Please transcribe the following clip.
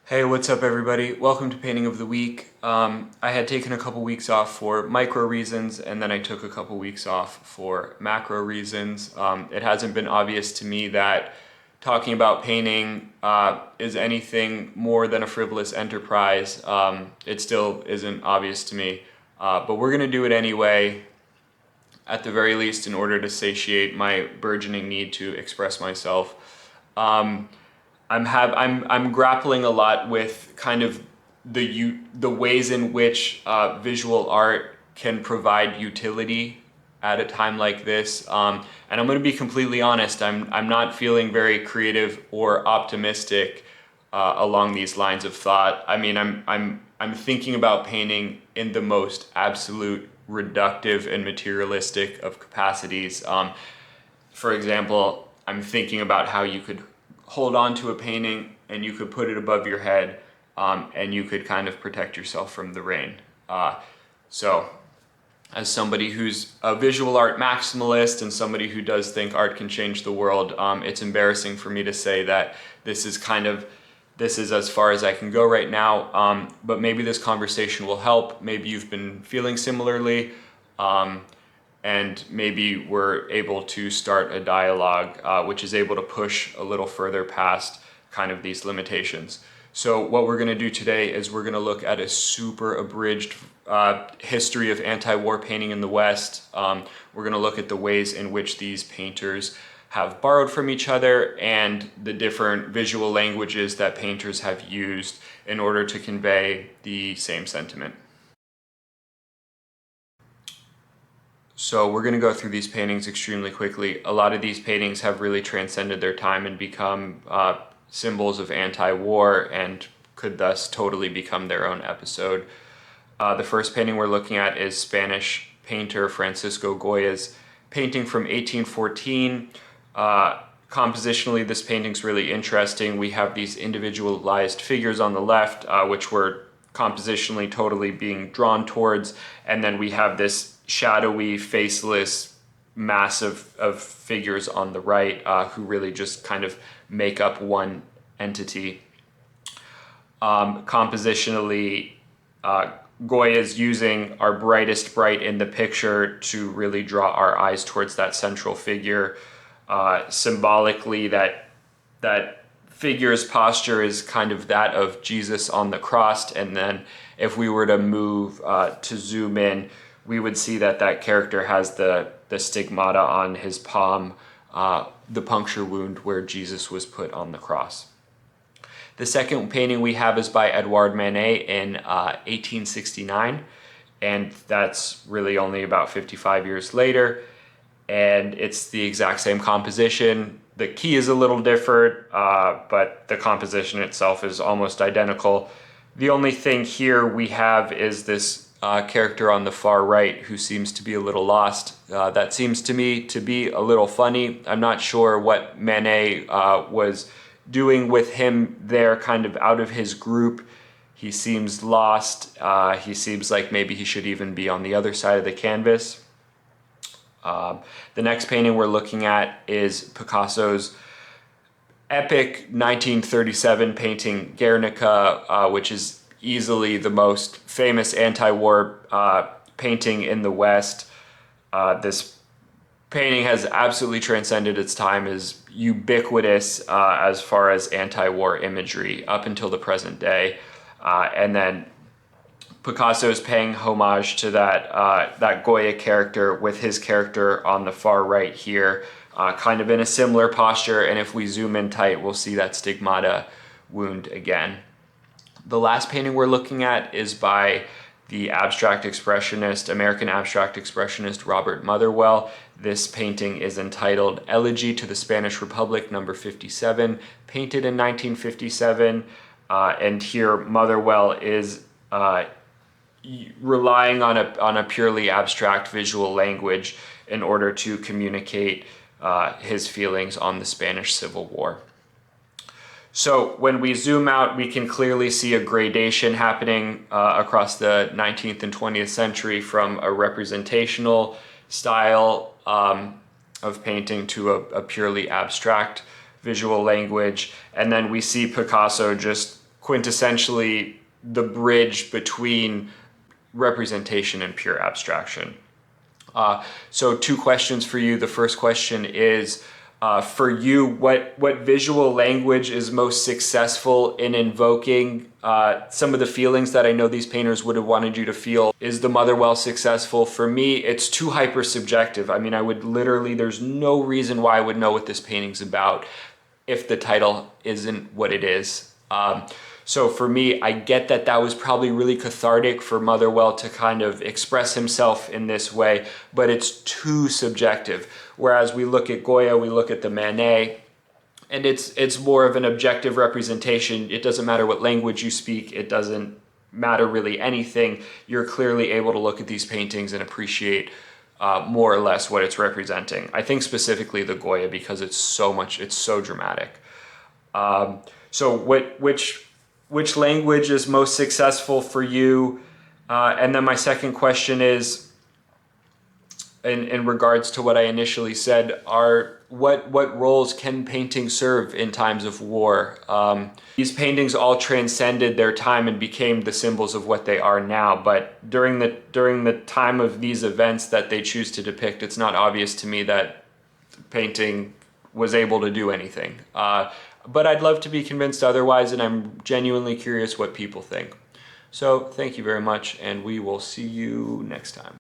Hey, what's up everybody? Welcome to Painting of the Week. I had taken a couple weeks off for micro reasons and then I took a couple weeks off for macro reasons. It hasn't been obvious to me that talking about painting is anything more than a frivolous enterprise. It still isn't obvious to me, but we're gonna do it anyway, at the very least in order to satiate my burgeoning need to express myself. I'm grappling a lot with kind of the ways in which visual art can provide utility at a time like this. And I'm going to be completely honest. I'm not feeling very creative or optimistic along these lines of thought. I mean, I'm thinking about painting in the most absolute reductive and materialistic of capacities. For example, I'm thinking about how you could hold on to a painting and you could put it above your head and you could kind of protect yourself from the rain. So as somebody who's a visual art maximalist and somebody who does think art can change the world, it's embarrassing for me to say that this is as far as I can go right now, but maybe this conversation will help. Maybe you've been feeling similarly. And maybe we're able to start a dialogue which is able to push a little further past kind of these limitations. So what we're going to do today is we're going to look at a super abridged history of anti-war painting in the West. We're going to look at the ways in which these painters have borrowed from each other and the different visual languages that painters have used in order to convey the same sentiment. So we're going to go through these paintings extremely quickly. A lot of these paintings have really transcended their time and become symbols of anti-war and could thus totally become their own episode. The first painting we're looking at is Spanish painter Francisco Goya's painting from 1814. Compositionally, this painting's really interesting. We have these individualized figures on the left, which were compositionally totally being drawn towards, and then we have this shadowy, faceless mass of figures on the right who really just kind of make up one entity. Compositionally, Goya is using our brightest bright in the picture to really draw our eyes towards that central figure. Symbolically, that figure's posture is kind of that of Jesus on the cross, and then if we were to move to zoom in, we would see that character has the stigmata on his palm, the puncture wound where Jesus was put on the cross. The second painting we have is by Edouard Manet in 1869, and that's really only about 55 years later, and it's the exact same composition. The key is a little different, but the composition itself is almost identical. The only thing here we have is this character on the far right who seems to be a little lost. That seems to me to be a little funny. I'm not sure what Manet was doing with him there, kind of out of his group. He seems lost. He seems like maybe he should even be on the other side of the canvas. The next painting we're looking at is Picasso's epic 1937 painting Guernica, which is easily the most famous anti-war painting in the West. This painting has absolutely transcended its time, is ubiquitous as far as anti-war imagery up until the present day. And then Picasso is paying homage to that Goya character with his character on the far right here, kind of in a similar posture, and if we zoom in tight, we'll see that stigmata wound again. The last painting we're looking at is by the American abstract expressionist Robert Motherwell. This painting is entitled Elegy to the Spanish Republic, number 57, painted in 1957. And here Motherwell is relying on a purely abstract visual language in order to communicate his feelings on the Spanish Civil War. So when we zoom out, we can clearly see a gradation happening across the 19th and 20th century from a representational style of painting to a purely abstract visual language. And then we see Picasso just quintessentially the bridge between representation and pure abstraction. So 2 questions for you. The first question is, for you, what visual language is most successful in invoking some of the feelings that I know these painters would have wanted you to feel? Is the Motherwell successful? For me, it's too hyper subjective. I mean, I would literally, there's no reason why I would know what this painting's about if the title isn't what it is. So for me, I get that that was probably really cathartic for Motherwell to kind of express himself in this way, but it's too subjective. Whereas we look at Goya, we look at the Manet, and it's more of an objective representation. It doesn't matter what language you speak. It doesn't matter really anything. You're clearly able to look at these paintings and appreciate more or less what it's representing. I think specifically the Goya because it's so dramatic. So which language is most successful for you? And then my second question is, in regards to what I initially said, what roles can painting serve in times of war? These paintings all transcended their time and became the symbols of what they are now. But during the time of these events that they choose to depict, it's not obvious to me that painting was able to do anything. But I'd love to be convinced otherwise, and I'm genuinely curious what people think. So thank you very much, and we will see you next time.